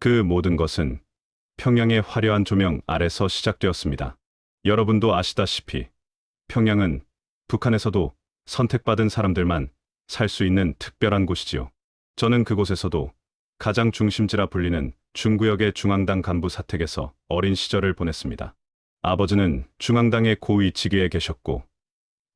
그 모든 것은 평양의 화려한 조명 아래서 시작되었습니다. 여러분도 아시다시피 평양은 북한에서도 선택받은 사람들만 살 수 있는 특별한 곳이지요. 저는 그곳에서도 가장 중심지라 불리는 중구역의 중앙당 간부 사택에서 어린 시절을 보냈습니다. 아버지는 중앙당의 고위 직위에 계셨고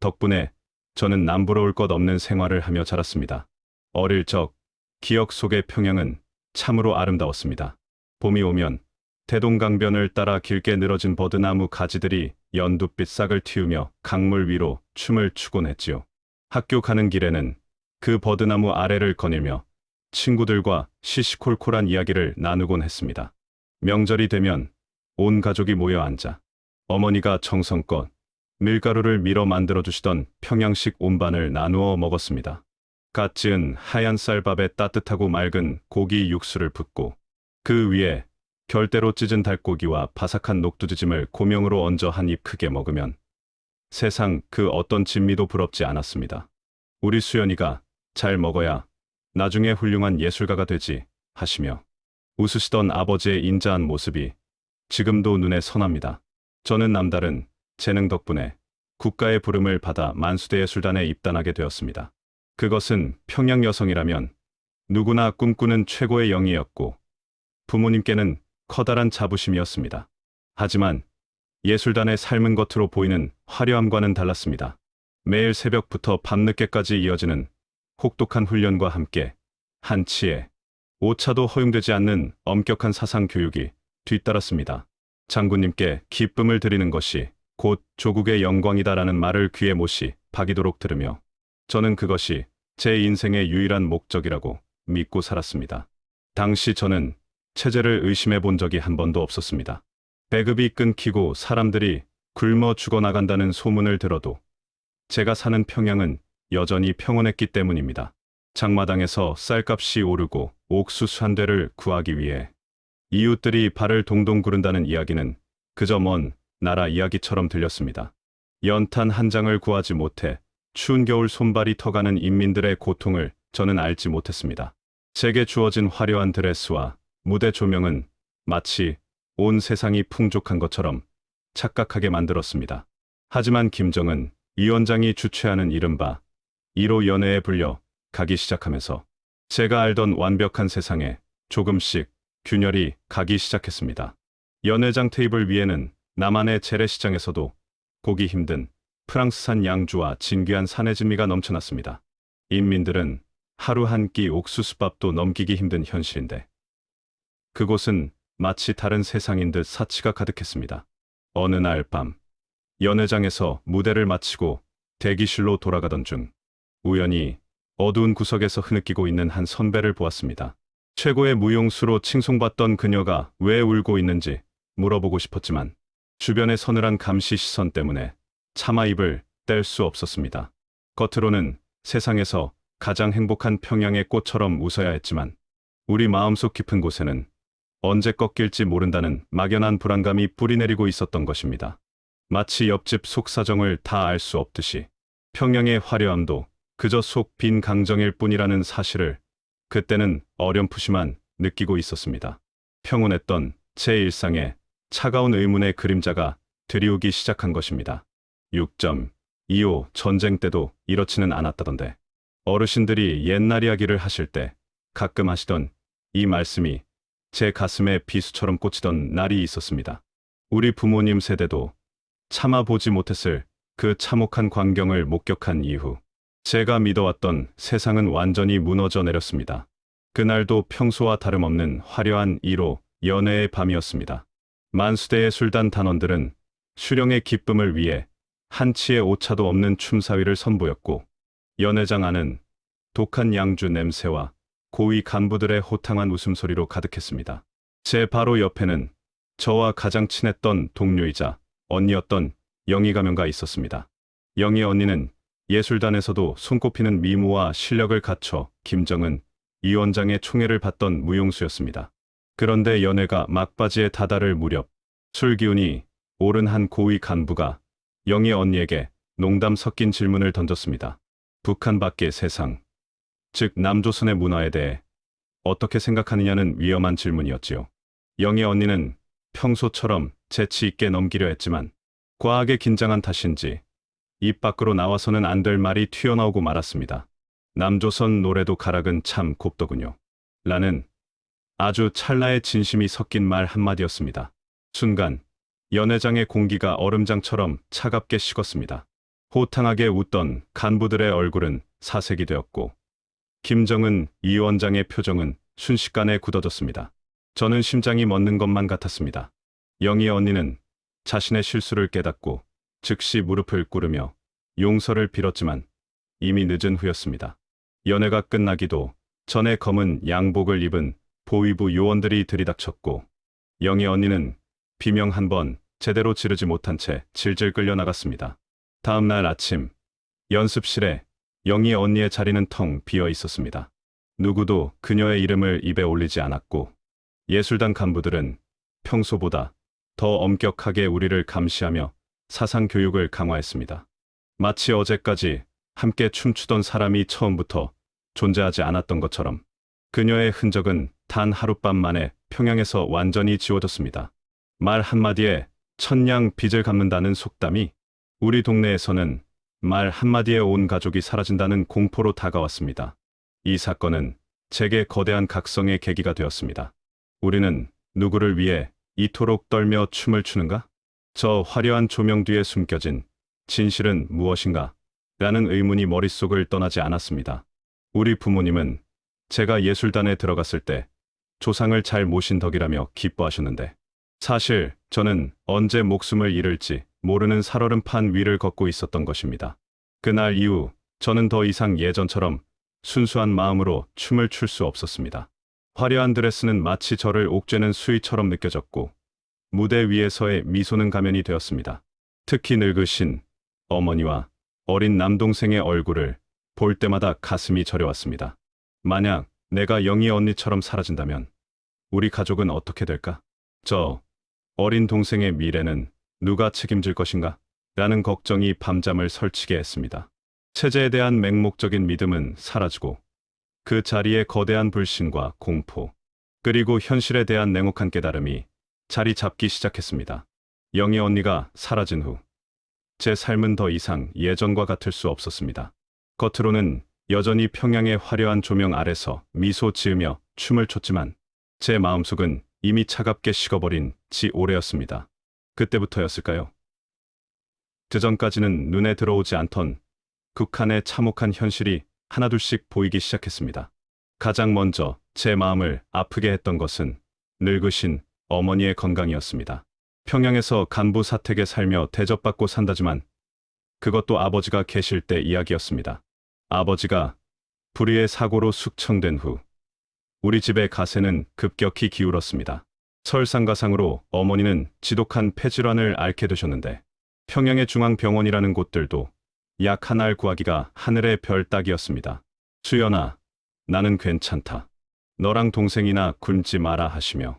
덕분에 저는 남부러울 것 없는 생활을 하며 자랐습니다. 어릴 적 기억 속의 평양은 참으로 아름다웠습니다. 봄이 오면 대동강변을 따라 길게 늘어진 버드나무 가지들이 연두빛 싹을 틔우며 강물 위로 춤을 추곤 했지요. 학교 가는 길에는 그 버드나무 아래를 거닐며 친구들과 시시콜콜한 이야기를 나누곤 했습니다. 명절이 되면 온 가족이 모여 앉아 어머니가 정성껏 밀가루를 밀어 만들어주시던 평양식 온반을 나누어 먹었습니다. 갓 지은 하얀 쌀밥에 따뜻하고 맑은 고기 육수를 붓고 그 위에 결대로 찢은 닭고기와 바삭한 녹두지짐을 고명으로 얹어 한 입 크게 먹으면 세상 그 어떤 진미도 부럽지 않았습니다. 우리 수연이가 잘 먹어야 나중에 훌륭한 예술가가 되지 하시며 웃으시던 아버지의 인자한 모습이 지금도 눈에 선합니다. 저는 남다른 재능 덕분에 국가의 부름을 받아 만수대예술단에 입단하게 되었습니다. 그것은 평양 여성이라면 누구나 꿈꾸는 최고의 영예였고 부모님께는 커다란 자부심이었습니다. 하지만 예술단의 삶은 겉으로 보이는 화려함과는 달랐습니다. 매일 새벽부터 밤늦게까지 이어지는 혹독한 훈련과 함께 한치의 오차도 허용되지 않는 엄격한 사상 교육이 뒤따랐습니다. 장군님께 기쁨을 드리는 것이 곧 조국의 영광이다라는 말을 귀에 못이 박이도록 들으며 저는 그것이 제 인생의 유일한 목적이라고 믿고 살았습니다. 당시 저는 체제를 의심해 본 적이 한 번도 없었습니다. 배급이 끊기고 사람들이 굶어 죽어나간다는 소문을 들어도 제가 사는 평양은 여전히 평온했기 때문입니다. 장마당에서 쌀값이 오르고 옥수수 한 대를 구하기 위해 이웃들이 발을 동동 구른다는 이야기는 그저 먼 나라 이야기처럼 들렸습니다. 연탄 한 장을 구하지 못해 추운 겨울 손발이 터가는 인민들의 고통을 저는 알지 못했습니다. 제게 주어진 화려한 드레스와 무대 조명은 마치 온 세상이 풍족한 것처럼 착각하게 만들었습니다. 하지만 김정은 위원장이 주최하는 이른바 1호 연회에 불려 가기 시작하면서 제가 알던 완벽한 세상에 조금씩 균열이 가기 시작했습니다. 연회장 테이블 위에는 남한의 재래시장에서도 보기 힘든 프랑스산 양주와 진귀한 산해진미가 넘쳐났습니다. 인민들은 하루 한 끼 옥수수밥도 넘기기 힘든 현실인데 그곳은 마치 다른 세상인 듯 사치가 가득했습니다. 어느 날 밤 연회장에서 무대를 마치고 대기실로 돌아가던 중 우연히 어두운 구석에서 흐느끼고 있는 한 선배를 보았습니다. 최고의 무용수로 칭송받던 그녀가 왜 울고 있는지 물어보고 싶었지만 주변의 서늘한 감시 시선 때문에 차마 입을 뗄 수 없었습니다. 겉으로는 세상에서 가장 행복한 평양의 꽃처럼 웃어야 했지만 우리 마음속 깊은 곳에는 언제 꺾일지 모른다는 막연한 불안감이 뿌리내리고 있었던 것입니다. 마치 옆집 속사정을 다 알 수 없듯이 평양의 화려함도 그저 속 빈 강정일 뿐이라는 사실을 그때는 어렴풋이만 느끼고 있었습니다. 평온했던 제 일상에 차가운 의문의 그림자가 드리우기 시작한 것입니다. 6.25 전쟁 때도 이렇지는 않았다던데. 어르신들이 옛날 이야기를 하실 때 가끔 하시던 이 말씀이 제 가슴에 비수처럼 꽂히던 날이 있었습니다. 우리 부모님 세대도 차마 보지 못했을 그 참혹한 광경을 목격한 이후 제가 믿어왔던 세상은 완전히 무너져 내렸습니다. 그날도 평소와 다름없는 화려한 1호 연회의 밤이었습니다. 만수대의 술단 단원들은 수령의 기쁨을 위해 한치의 오차도 없는 춤사위를 선보였고 연회장 안은 독한 양주 냄새와 고위 간부들의 호탕한 웃음소리로 가득했습니다. 제 바로 옆에는 저와 가장 친했던 동료이자 언니였던 영희 가명가 있었습니다. 영희 언니는 예술단에서도 손꼽히는 미모와 실력을 갖춰 김정은 위원장의 총애를 받던 무용수였습니다. 그런데 연회가 막바지에 다다를 무렵 술 기운이 오른 한 고위 간부가 영희 언니에게 농담 섞인 질문을 던졌습니다. 북한 밖의 세상, 즉 남조선의 문화에 대해 어떻게 생각하느냐는 위험한 질문이었지요. 영희 언니는 평소처럼 재치 있게 넘기려 했지만 과하게 긴장한 탓인지 입 밖으로 나와서는 안 될 말이 튀어나오고 말았습니다. 남조선 노래도 가락은 참 곱더군요. 라는 아주 찰나의 진심이 섞인 말 한마디였습니다. 순간 연회장의 공기가 얼음장처럼 차갑게 식었습니다. 호탕하게 웃던 간부들의 얼굴은 사색이 되었고 김정은 이 원장의 표정은 순식간에 굳어졌습니다. 저는 심장이 멎는 것만 같았습니다. 영희 언니는 자신의 실수를 깨닫고 즉시 무릎을 꿇으며 용서를 빌었지만 이미 늦은 후였습니다. 연회가 끝나기도 전에 검은 양복을 입은 보위부 요원들이 들이닥쳤고 영희 언니는 비명 한 번 제대로 지르지 못한 채 질질 끌려 나갔습니다. 다음 날 아침 연습실에 영희 언니의 자리는 텅 비어 있었습니다. 누구도 그녀의 이름을 입에 올리지 않았고 예술단 간부들은 평소보다 더 엄격하게 우리를 감시하며 사상 교육을 강화했습니다. 마치 어제까지 함께 춤추던 사람이 처음부터 존재하지 않았던 것처럼 그녀의 흔적은 단 하룻밤 만에 평양에서 완전히 지워졌습니다. 말 한마디에 천냥 빚을 갚는다는 속담이 우리 동네에서는 말 한마디에 온 가족이 사라진다는 공포로 다가왔습니다. 이 사건은 제게 거대한 각성의 계기가 되었습니다. 우리는 누구를 위해 이토록 떨며 춤을 추는가? 저 화려한 조명 뒤에 숨겨진 진실은 무엇인가? 라는 의문이 머릿속을 떠나지 않았습니다. 우리 부모님은 제가 예술단에 들어갔을 때 조상을 잘 모신 덕이라며 기뻐하셨는데 사실 저는 언제 목숨을 잃을지 모르는 살얼음판 위를 걷고 있었던 것입니다. 그날 이후 저는 더 이상 예전처럼 순수한 마음으로 춤을 출 수 없었습니다. 화려한 드레스는 마치 저를 옥죄는 수위처럼 느껴졌고 무대 위에서의 미소는 가면이 되었습니다. 특히 늙으신 어머니와 어린 남동생의 얼굴을 볼 때마다 가슴이 저려왔습니다. 만약 내가 영희 언니처럼 사라진다면 우리 가족은 어떻게 될까? 저 어린 동생의 미래는 누가 책임질 것인가? 라는 걱정이 밤잠을 설치게 했습니다. 체제에 대한 맹목적인 믿음은 사라지고 그 자리에 거대한 불신과 공포, 그리고 현실에 대한 냉혹한 깨달음이 자리 잡기 시작했습니다. 영희 언니가 사라진 후 제 삶은 더 이상 예전과 같을 수 없었습니다. 겉으로는 여전히 평양의 화려한 조명 아래서 미소 지으며 춤을 췄지만 제 마음속은 이미 차갑게 식어버린 지 오래였습니다. 그때부터였을까요? 그전까지는 눈에 들어오지 않던 극한의 참혹한 현실이 하나둘씩 보이기 시작했습니다. 가장 먼저 제 마음을 아프게 했던 것은 늙으신 어머니의 건강이었습니다. 평양에서 간부 사택에 살며 대접받고 산다지만 그것도 아버지가 계실 때 이야기였습니다. 아버지가 불의의 사고로 숙청된 후 우리 집의 가세는 급격히 기울었습니다. 설상가상으로 어머니는 지독한 폐질환을 앓게 되셨는데 평양의 중앙병원이라는 곳들도 약 한 알 구하기가 하늘의 별 따기였습니다. 수연아, 나는 괜찮다. 너랑 동생이나 굶지 마라 하시며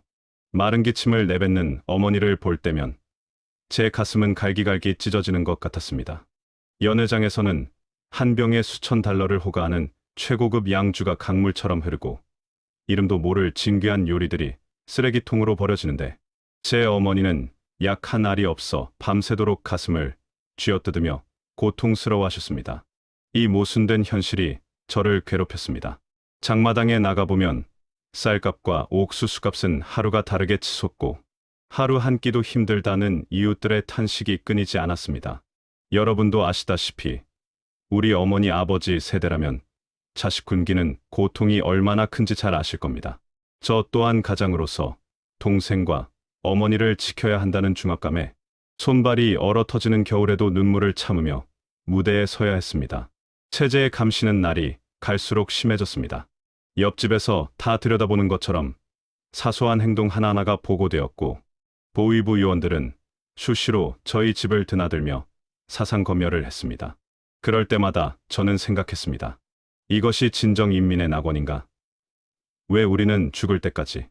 마른 기침을 내뱉는 어머니를 볼 때면 제 가슴은 갈기갈기 찢어지는 것 같았습니다. 연회장에서는 한 병에 수천 달러를 호가하는 최고급 양주가 강물처럼 흐르고 이름도 모를 진귀한 요리들이 쓰레기통으로 버려지는데 제 어머니는 약 한 알이 없어 밤새도록 가슴을 쥐어뜯으며 고통스러워하셨습니다. 이 모순된 현실이 저를 괴롭혔습니다. 장마당에 나가보면 쌀값과 옥수수값은 하루가 다르게 치솟고 하루 한 끼도 힘들다는 이웃들의 탄식이 끊이지 않았습니다. 여러분도 아시다시피 우리 어머니 아버지 세대라면 자식 굶기는 고통이 얼마나 큰지 잘 아실 겁니다. 저 또한 가장으로서 동생과 어머니를 지켜야 한다는 중압감에 손발이 얼어 터지는 겨울에도 눈물을 참으며 무대에 서야 했습니다. 체제의 감시는 날이 갈수록 심해졌습니다. 옆집에서 다 들여다보는 것처럼 사소한 행동 하나하나가 보고되었고 보위부 요원들은 수시로 저희 집을 드나들며 사상 검열을 했습니다. 그럴 때마다 저는 생각했습니다. 이것이 진정 인민의 낙원인가? 왜 우리는 죽을 때까지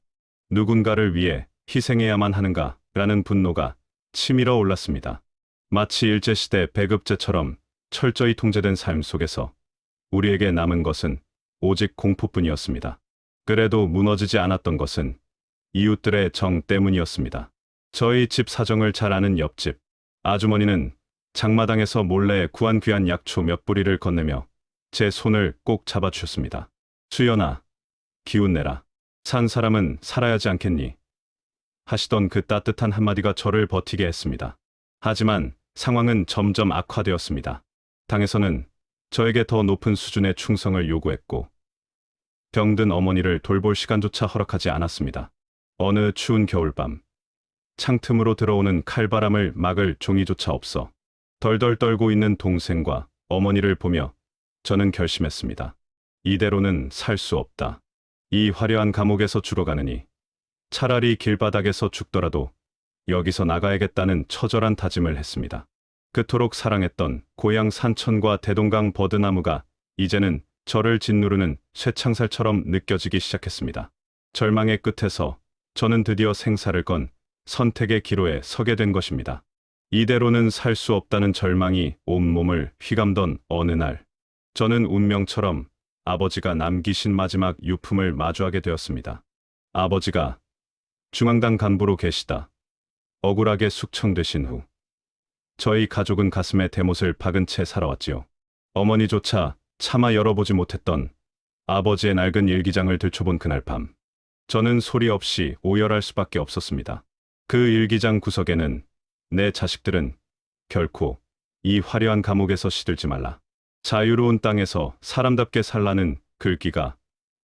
누군가를 위해 희생해야만 하는가? 라는 분노가 치밀어 올랐습니다. 마치 일제시대 배급제처럼 철저히 통제된 삶 속에서 우리에게 남은 것은 오직 공포뿐이었습니다. 그래도 무너지지 않았던 것은 이웃들의 정 때문이었습니다. 저희 집 사정을 잘 아는 옆집 아주머니는 장마당에서 몰래 구한 귀한 약초 몇 뿌리를 건네며 제 손을 꼭 잡아주셨습니다. 수연아, 기운 내라. 산 사람은 살아야지 않겠니? 하시던 그 따뜻한 한마디가 저를 버티게 했습니다. 하지만 상황은 점점 악화되었습니다. 당에서는 저에게 더 높은 수준의 충성을 요구했고 병든 어머니를 돌볼 시간조차 허락하지 않았습니다. 어느 추운 겨울밤 창틈으로 들어오는 칼바람을 막을 종이조차 없어 덜덜 떨고 있는 동생과 어머니를 보며 저는 결심했습니다. 이대로는 살 수 없다. 이 화려한 감옥에서 죽어가느니 차라리 길바닥에서 죽더라도 여기서 나가야겠다는 처절한 다짐을 했습니다. 그토록 사랑했던 고향 산천과 대동강 버드나무가 이제는 저를 짓누르는 쇠창살처럼 느껴지기 시작했습니다. 절망의 끝에서 저는 드디어 생사를 건 선택의 기로에 서게 된 것입니다. 이대로는 살 수 없다는 절망이 온몸을 휘감던 어느 날, 저는 운명처럼 아버지가 남기신 마지막 유품을 마주하게 되었습니다. 아버지가 중앙당 간부로 계시다 억울하게 숙청되신 후 저희 가족은 가슴에 대못을 박은 채 살아왔지요. 어머니조차 차마 열어보지 못했던 아버지의 낡은 일기장을 들춰본 그날 밤, 저는 소리 없이 오열할 수밖에 없었습니다. 그 일기장 구석에는 내 자식들은 결코 이 화려한 감옥에서 시들지 말라. 자유로운 땅에서 사람답게 살라는 글귀가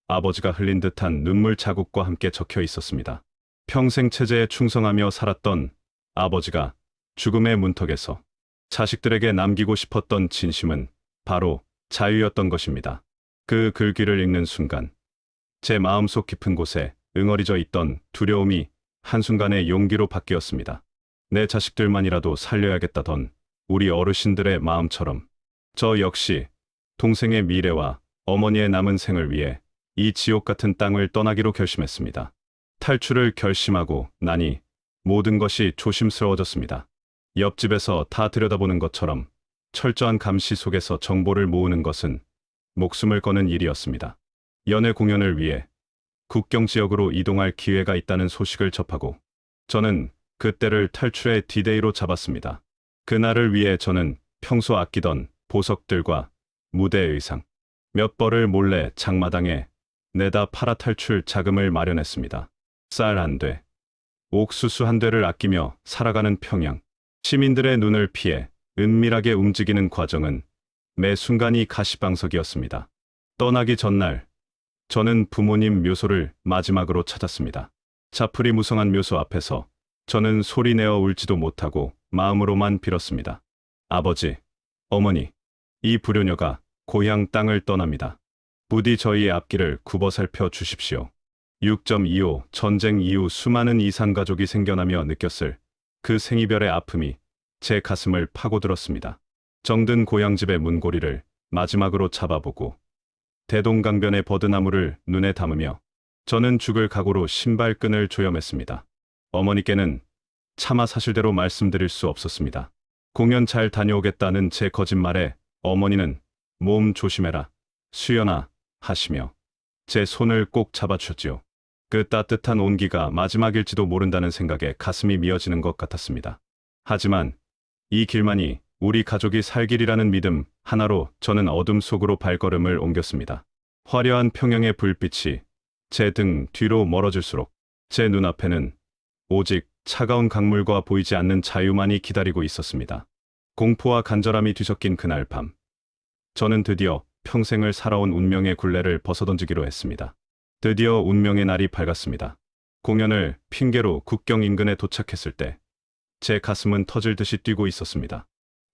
아버지가 흘린 듯한 눈물 자국과 함께 적혀 있었습니다. 평생 체제에 충성하며 살았던 아버지가 죽음의 문턱에서 자식들에게 남기고 싶었던 진심은 바로 자유였던 것입니다. 그 글귀를 읽는 순간 제 마음속 깊은 곳에 응어리져 있던 두려움이 한순간에 용기로 바뀌었습니다. 내 자식들만이라도 살려야겠다던 우리 어르신들의 마음처럼 저 역시 동생의 미래와 어머니의 남은 생을 위해 이 지옥 같은 땅을 떠나기로 결심했습니다. 탈출을 결심하고 나니 모든 것이 조심스러워졌습니다. 옆집에서 다 들여다보는 것처럼 철저한 감시 속에서 정보를 모으는 것은 목숨을 거는 일이었습니다. 연애 공연을 위해 국경 지역으로 이동할 기회가 있다는 소식을 접하고 저는 그때를 탈출의 디데이로 잡았습니다. 그날을 위해 저는 평소 아끼던 보석들과 무대 의상 몇 벌을 몰래 장마당에 내다 팔아 탈출 자금을 마련했습니다. 쌀 한 돼, 옥수수 한 되를 아끼며 살아가는 평양. 시민들의 눈을 피해 은밀하게 움직이는 과정은 매 순간이 가시방석이었습니다. 떠나기 전날 저는 부모님 묘소를 마지막으로 찾았습니다. 자풀이 무성한 묘소 앞에서 저는 소리내어 울지도 못하고 마음으로만 빌었습니다. 아버지, 어머니, 이 불효녀가 고향 땅을 떠납니다. 부디 저희의 앞길을 굽어 살펴 주십시오. 6.25 전쟁 이후 수많은 이산가족이 생겨나며 느꼈을 그 생이별의 아픔이 제 가슴을 파고들었습니다. 정든 고향집의 문고리를 마지막으로 잡아보고 대동강변의 버드나무를 눈에 담으며 저는 죽을 각오로 신발끈을 조염했습니다. 어머니께는 차마 사실대로 말씀드릴 수 없었습니다. 공연 잘 다녀오겠다는 제 거짓말에 어머니는 몸 조심해라, 수연아 하시며 제 손을 꼭 잡아주셨지요. 그 따뜻한 온기가 마지막일지도 모른다는 생각에 가슴이 미어지는 것 같았습니다. 하지만 이 길만이 우리 가족이 살 길이라는 믿음 하나로 저는 어둠 속으로 발걸음을 옮겼습니다. 화려한 평양의 불빛이 제 등 뒤로 멀어질수록 제 눈앞에는 오직 차가운 강물과 보이지 않는 자유만이 기다리고 있었습니다. 공포와 간절함이 뒤섞인 그날 밤, 저는 드디어 평생을 살아온 운명의 굴레를 벗어던지기로 했습니다. 드디어 운명의 날이 밝았습니다. 공연을 핑계로 국경 인근에 도착했을 때 제 가슴은 터질 듯이 뛰고 있었습니다.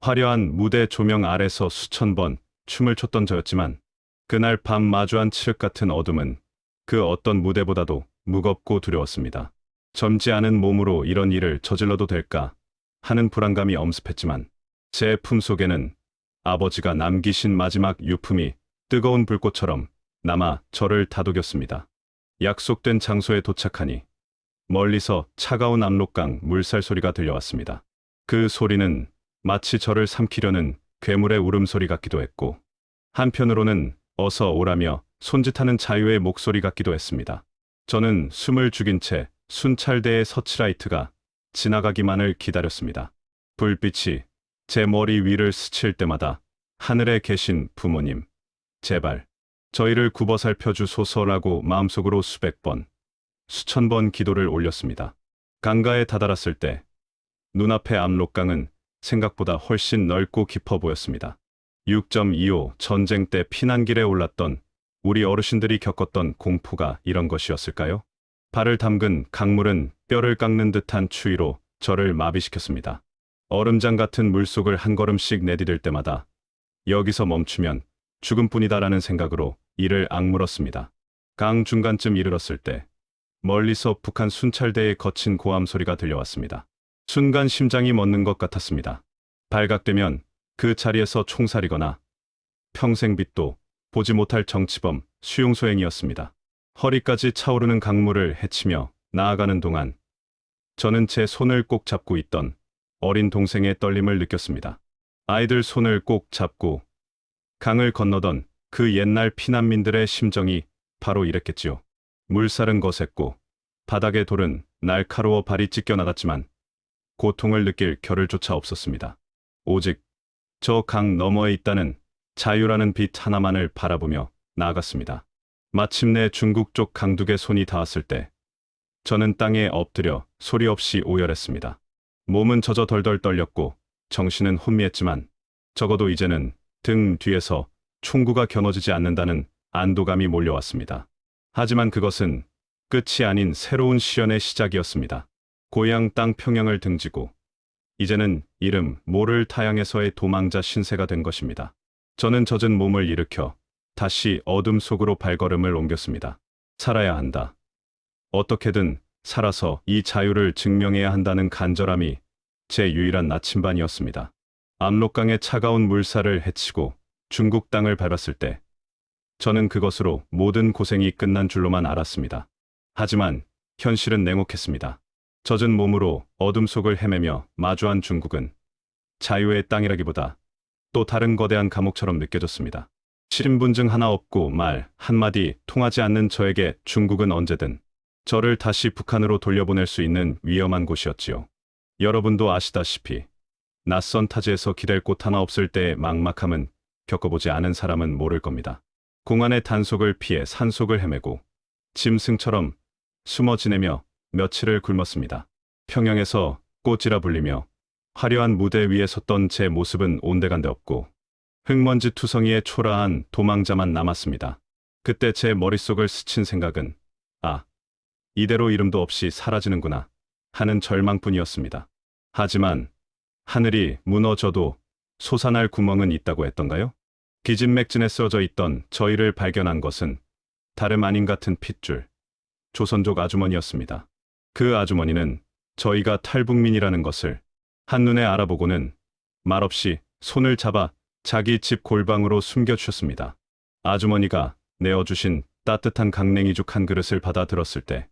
화려한 무대 조명 아래서 수천 번 춤을 췄던 저였지만 그날 밤 마주한 칠흑 같은 어둠은 그 어떤 무대보다도 무겁고 두려웠습니다. 젊지 않은 몸으로 이런 일을 저질러도 될까 하는 불안감이 엄습했지만 제 품속에는 아버지가 남기신 마지막 유품이 뜨거운 불꽃처럼 남아 저를 다독였습니다. 약속된 장소에 도착하니 멀리서 차가운 압록강 물살 소리가 들려왔습니다. 그 소리는 마치 저를 삼키려는 괴물의 울음소리 같기도 했고 한편으로는 어서 오라며 손짓하는 자유의 목소리 같기도 했습니다. 저는 숨을 죽인 채 순찰대의 서치라이트가 지나가기만을 기다렸습니다. 불빛이 제 머리 위를 스칠 때마다 하늘에 계신 부모님, 제발 저희를 굽어 살펴주소서라고 마음속으로 수백 번, 수천 번 기도를 올렸습니다. 강가에 다다랐을 때 눈앞의 압록강은 생각보다 훨씬 넓고 깊어 보였습니다. 6.25 전쟁 때 피난길에 올랐던 우리 어르신들이 겪었던 공포가 이런 것이었을까요? 발을 담근 강물은 뼈를 깎는 듯한 추위로 저를 마비시켰습니다. 얼음장 같은 물속을 한 걸음씩 내디딜 때마다 여기서 멈추면 죽음뿐이다라는 생각으로 이를 악물었습니다. 강 중간쯤 이르렀을 때 멀리서 북한 순찰대의 거친 고함 소리가 들려왔습니다. 순간 심장이 멎는 것 같았습니다. 발각되면 그 자리에서 총살이거나 평생 빛도 보지 못할 정치범 수용소행이었습니다. 허리까지 차오르는 강물을 헤치며 나아가는 동안 저는 제 손을 꼭 잡고 있던 어린 동생의 떨림을 느꼈습니다. 아이들 손을 꼭 잡고 강을 건너던 그 옛날 피난민들의 심정이 바로 이랬겠지요. 물살은 거셌고 바닥의 돌은 날카로워 발이 찢겨나갔지만 고통을 느낄 겨를조차 없었습니다. 오직 저 강 너머에 있다는 자유라는 빛 하나만을 바라보며 나아갔습니다. 마침내 중국 쪽 강둑에 손이 닿았을 때 저는 땅에 엎드려 소리 없이 오열했습니다. 몸은 젖어 덜덜 떨렸고 정신은 혼미했지만 적어도 이제는 등 뒤에서 총구가 겨눠지지 않는다는 안도감이 몰려왔습니다. 하지만 그것은 끝이 아닌 새로운 시련의 시작이었습니다. 고향 땅 평양을 등지고 이제는 이름 모를 타양에서의 도망자 신세가 된 것입니다. 저는 젖은 몸을 일으켜 다시 어둠 속으로 발걸음을 옮겼습니다. 살아야 한다. 어떻게든 살아서 이 자유를 증명해야 한다는 간절함이 제 유일한 나침반이었습니다. 압록강의 차가운 물살을 헤치고 중국 땅을 밟았을 때 저는 그것으로 모든 고생이 끝난 줄로만 알았습니다. 하지만 현실은 냉혹했습니다. 젖은 몸으로 어둠 속을 헤매며 마주한 중국은 자유의 땅이라기보다 또 다른 거대한 감옥처럼 느껴졌습니다. 신분증 하나 없고 말 한마디 통하지 않는 저에게 중국은 언제든 저를 다시 북한으로 돌려보낼 수 있는 위험한 곳이었지요. 여러분도 아시다시피 낯선 타지에서 기댈 곳 하나 없을 때의 막막함은 겪어보지 않은 사람은 모를 겁니다. 공안의 단속을 피해 산속을 헤매고 짐승처럼 숨어 지내며 며칠을 굶었습니다. 평양에서 꽃이라 불리며 화려한 무대 위에 섰던 제 모습은 온데간데 없고 흙먼지 투성이의 초라한 도망자만 남았습니다. 그때 제 머릿속을 스친 생각은 이대로 이름도 없이 사라지는구나 하는 절망뿐이었습니다. 하지만 하늘이 무너져도 솟아날 구멍은 있다고 했던가요? 기진맥진에 쓰러져 있던 저희를 발견한 것은 다름 아닌 같은 핏줄, 조선족 아주머니였습니다. 그 아주머니는 저희가 탈북민이라는 것을 한눈에 알아보고는 말없이 손을 잡아 자기 집 골방으로 숨겨주셨습니다. 아주머니가 내어주신 따뜻한 강냉이죽 한 그릇을 받아 들었을 때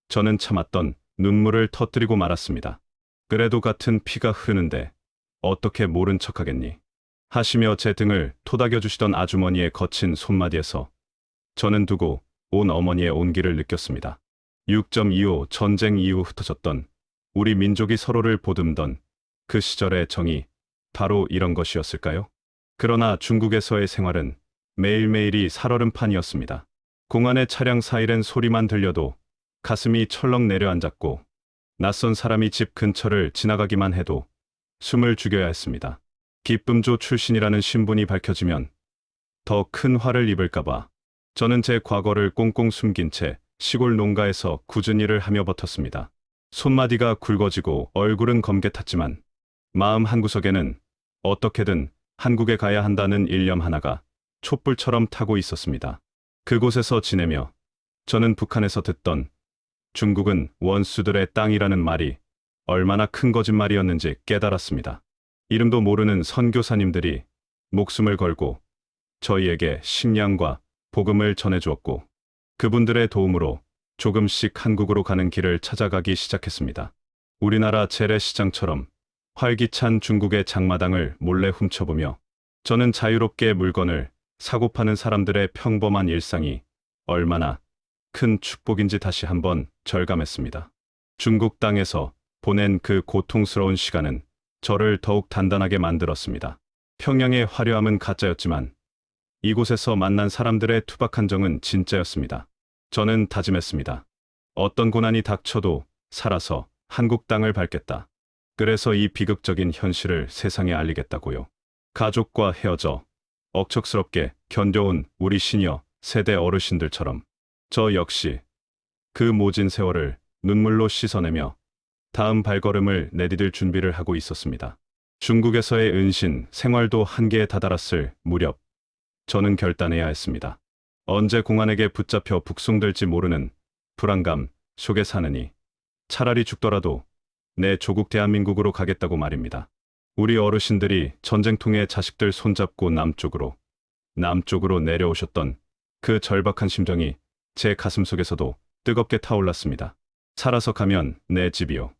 저는 참았던 눈물을 터뜨리고 말았습니다. 그래도 같은 피가 흐르는데 어떻게 모른 척하겠니? 하시며 제 등을 토닥여주시던 아주머니의 거친 손마디에서 저는 두고 온 어머니의 온기를 느꼈습니다. 6.25 전쟁 이후 흩어졌던 우리 민족이 서로를 보듬던 그 시절의 정이 바로 이런 것이었을까요? 그러나 중국에서의 생활은 매일매일이 살얼음판이었습니다. 공안의 차량 사이렌 소리만 들려도 가슴이 철렁 내려앉았고 낯선 사람이 집 근처를 지나가기만 해도 숨을 죽여야 했습니다. 기쁨조 출신이라는 신분이 밝혀지면 더 큰 화를 입을까봐 저는 제 과거를 꽁꽁 숨긴 채 시골 농가에서 굳은 일을 하며 버텼습니다. 손마디가 굵어지고 얼굴은 검게 탔지만 마음 한구석에는 어떻게든 한국에 가야 한다는 일념 하나가 촛불처럼 타고 있었습니다. 그곳에서 지내며 저는 북한에서 듣던 중국은 원수들의 땅이라는 말이 얼마나 큰 거짓말이었는지 깨달았습니다. 이름도 모르는 선교사님들이 목숨을 걸고 저희에게 식량과 복음을 전해주었고 그분들의 도움으로 조금씩 한국으로 가는 길을 찾아가기 시작했습니다. 우리나라 재래시장처럼 활기찬 중국의 장마당을 몰래 훔쳐보며 저는 자유롭게 물건을 사고 파는 사람들의 평범한 일상이 얼마나 큰 축복인지 다시 한번 절감했습니다. 중국 땅에서 보낸 그 고통스러운 시간은 저를 더욱 단단하게 만들었습니다. 평양의 화려함은 가짜였지만 이곳에서 만난 사람들의 투박한 정은 진짜였습니다. 저는 다짐했습니다. 어떤 고난이 닥쳐도 살아서 한국 땅을 밟겠다. 그래서 이 비극적인 현실을 세상에 알리겠다고요. 가족과 헤어져 억척스럽게 견뎌온 우리 시니어 세대 어르신들처럼 저 역시 그 모진 세월을 눈물로 씻어내며 다음 발걸음을 내디딜 준비를 하고 있었습니다. 중국에서의 은신 생활도 한계에 다다랐을 무렵 저는 결단해야 했습니다. 언제 공안에게 붙잡혀 북송될지 모르는 불안감 속에 사느니 차라리 죽더라도 내 조국 대한민국으로 가겠다고 말입니다. 우리 어르신들이 전쟁통에 자식들 손잡고 남쪽으로 내려오셨던 그 절박한 심정이 제 가슴속에서도 뜨겁게 타올랐습니다. 살아서 가면 내 집이요.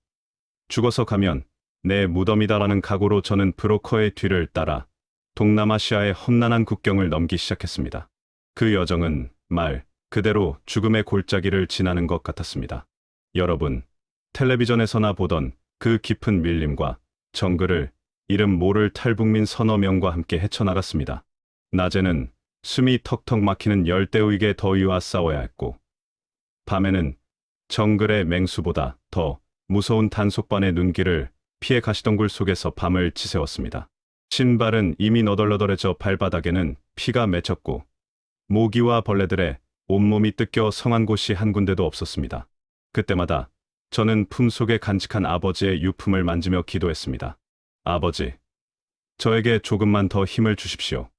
죽어서 가면 내 무덤이다라는 각오로 저는 브로커의 뒤를 따라 동남아시아의 험난한 국경을 넘기 시작했습니다. 그 여정은 말 그대로 죽음의 골짜기를 지나는 것 같았습니다. 여러분, 텔레비전에서나 보던 그 깊은 밀림과 정글을 이름 모를 탈북민 서너 명과 함께 헤쳐나갔습니다. 낮에는 숨이 턱턱 막히는 열대우익의 더위와 싸워야 했고, 밤에는 정글의 맹수보다 더 무서운 단속반의 눈길을 피해 가시덩굴 속에서 밤을 지새웠습니다. 신발은 이미 너덜너덜해져 발바닥에는 피가 맺혔고 모기와 벌레들의 온몸이 뜯겨 성한 곳이 한 군데도 없었습니다. 그때마다 저는 품속에 간직한 아버지의 유품을 만지며 기도했습니다. 아버지, 저에게 조금만 더 힘을 주십시오.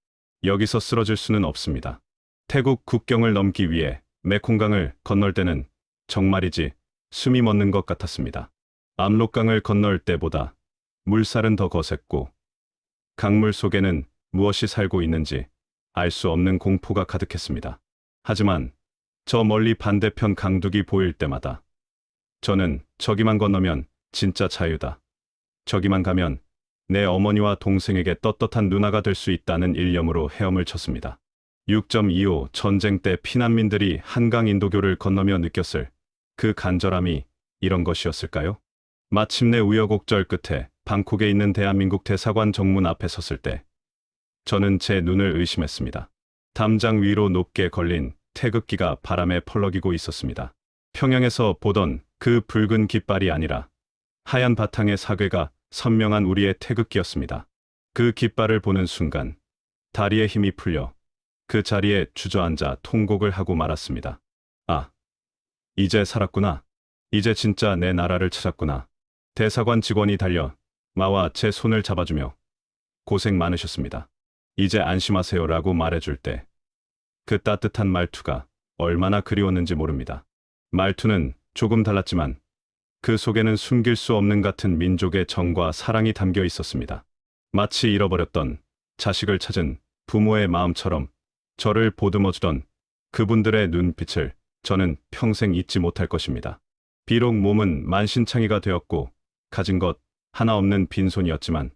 여기서 쓰러질 수는 없습니다. 태국 국경을 넘기 위해 메콩강을 건널 때는 정말이지 숨이 멎는 것 같았습니다. 압록강을 건널 때보다 물살은 더 거셌고 강물 속에는 무엇이 살고 있는지 알 수 없는 공포가 가득했습니다. 하지만 저 멀리 반대편 강둑이 보일 때마다 저는 저기만 건너면 진짜 자유다. 저기만 가면 내 어머니와 동생에게 떳떳한 누나가 될 수 있다는 일념으로 헤엄을 쳤습니다. 6.25 전쟁 때 피난민들이 한강 인도교를 건너며 느꼈을 그 간절함이 이런 것이었을까요? 마침내 우여곡절 끝에 방콕에 있는 대한민국 대사관 정문 앞에 섰을 때 저는 제 눈을 의심했습니다. 담장 위로 높게 걸린 태극기가 바람에 펄럭이고 있었습니다. 평양에서 보던 그 붉은 깃발이 아니라 하얀 바탕의 사괴가 선명한 우리의 태극기였습니다. 그 깃발을 보는 순간 다리에 힘이 풀려 그 자리에 주저앉아 통곡을 하고 말았습니다. 아, 이제 살았구나. 이제 진짜 내 나라를 찾았구나. 대사관 직원이 달려 마와 제 손을 잡아주며 고생 많으셨습니다. 이제 안심하세요라고 말해줄 때 그 따뜻한 말투가 얼마나 그리웠는지 모릅니다. 말투는 조금 달랐지만 그 속에는 숨길 수 없는 같은 민족의 정과 사랑이 담겨 있었습니다. 마치 잃어버렸던 자식을 찾은 부모의 마음처럼 저를 보듬어주던 그분들의 눈빛을 저는 평생 잊지 못할 것입니다. 비록 몸은 만신창이가 되었고 가진 것 하나 없는 빈손이었지만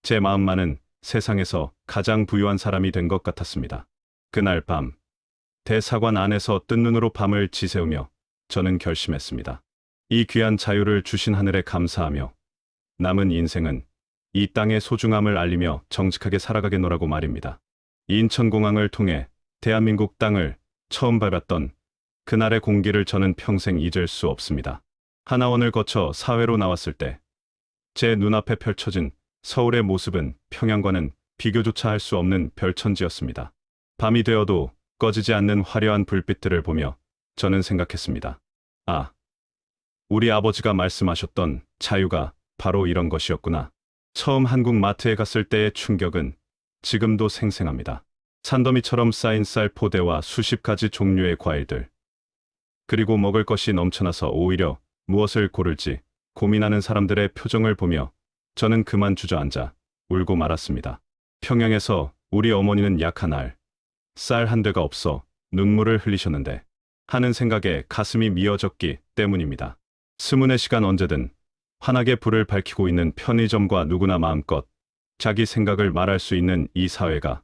제 마음만은 세상에서 가장 부유한 사람이 된 것 같았습니다. 그날 밤 대사관 안에서 뜬 눈으로 밤을 지새우며 저는 결심했습니다. 이 귀한 자유를 주신 하늘에 감사하며 남은 인생은 이 땅의 소중함을 알리며 정직하게 살아가겠노라고 말입니다. 인천공항을 통해 대한민국 땅을 처음 밟았던 그날의 공기를 저는 평생 잊을 수 없습니다. 하나원을 거쳐 사회로 나왔을 때 제 눈앞에 펼쳐진 서울의 모습은 평양과는 비교조차 할 수 없는 별천지였습니다. 밤이 되어도 꺼지지 않는 화려한 불빛들을 보며 저는 생각했습니다. 아, 우리 아버지가 말씀하셨던 자유가 바로 이런 것이었구나. 처음 한국 마트에 갔을 때의 충격은 지금도 생생합니다. 산더미처럼 쌓인 쌀 포대와 수십 가지 종류의 과일들. 그리고 먹을 것이 넘쳐나서 오히려 무엇을 고를지 고민하는 사람들의 표정을 보며 저는 그만 주저앉아 울고 말았습니다. 평양에서 우리 어머니는 약 한 알, 쌀 한 대가 없어 눈물을 흘리셨는데 하는 생각에 가슴이 미어졌기 때문입니다. 스문의 시간 언제든 환하게 불을 밝히고 있는 편의점과 누구나 마음껏 자기 생각을 말할 수 있는 이 사회가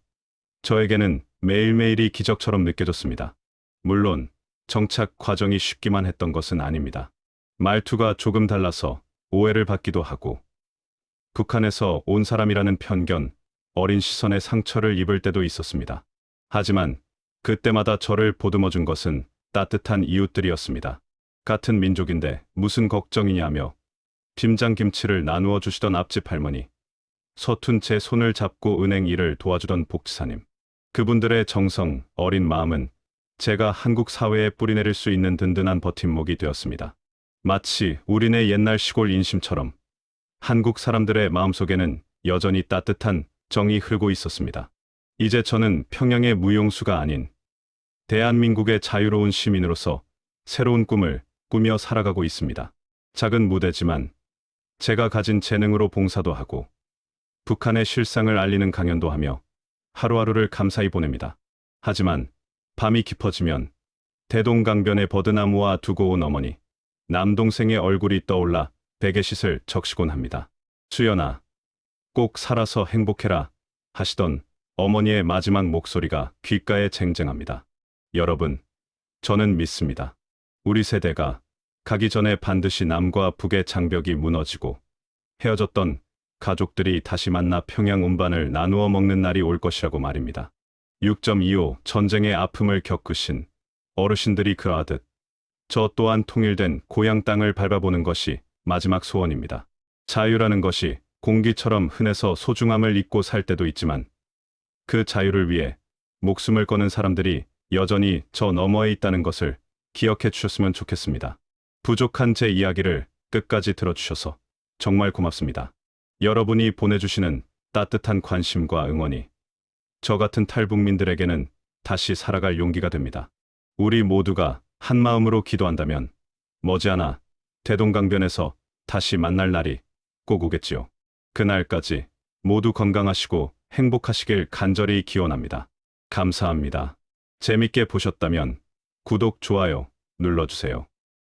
저에게는 매일매일이 기적처럼 느껴졌습니다. 물론 정착 과정이 쉽기만 했던 것은 아닙니다. 말투가 조금 달라서 오해를 받기도 하고, 북한에서 온 사람이라는 편견, 어린 시선에 상처를 입을 때도 있었습니다. 하지만 그때마다 저를 보듬어준 것은 따뜻한 이웃들이었습니다. 같은 민족인데 무슨 걱정이냐며 김장김치를 나누어 주시던 앞집 할머니, 서툰 제 손을 잡고 은행 일을 도와주던 복지사님. 그분들의 정성, 어린 마음은 제가 한국 사회에 뿌리내릴 수 있는 든든한 버팀목이 되었습니다. 마치 우리네 옛날 시골 인심처럼 한국 사람들의 마음속에는 여전히 따뜻한 정이 흐르고 있었습니다. 이제 저는 평양의 무용수가 아닌 대한민국의 자유로운 시민으로서 새로운 꿈을 꾸며 살아가고 있습니다. 작은 무대지만 제가 가진 재능으로 봉사도 하고 북한의 실상을 알리는 강연도 하며 하루하루를 감사히 보냅니다. 하지만 밤이 깊어지면 대동강변의 버드나무와 두고 온 어머니, 남동생의 얼굴이 떠올라 베개싯을 적시곤 합니다. 수연아, 꼭 살아서 행복해라 하시던 어머니의 마지막 목소리가 귓가에 쟁쟁합니다. 여러분, 저는 믿습니다. 우리 세대가 가기 전에 반드시 남과 북의 장벽이 무너지고 헤어졌던 가족들이 다시 만나 평양 음반을 나누어 먹는 날이 올 것이라고 말입니다. 6.25 전쟁의 아픔을 겪으신 어르신들이 그러하듯 저 또한 통일된 고향 땅을 밟아보는 것이 마지막 소원입니다. 자유라는 것이 공기처럼 흔해서 소중함을 잊고 살 때도 있지만 그 자유를 위해 목숨을 거는 사람들이 여전히 저 너머에 있다는 것을 기억해 주셨으면 좋겠습니다. 부족한 제 이야기를 끝까지 들어주셔서 정말 고맙습니다. 여러분이 보내주시는 따뜻한 관심과 응원이 저 같은 탈북민들에게는 다시 살아갈 용기가 됩니다. 우리 모두가 한 마음으로 기도한다면 머지않아 대동강변에서 다시 만날 날이 꼭 오겠지요. 그날까지 모두 건강하시고 행복하시길 간절히 기원합니다. 감사합니다. 재밌게 보셨다면 구독, 좋아요 눌러주세요.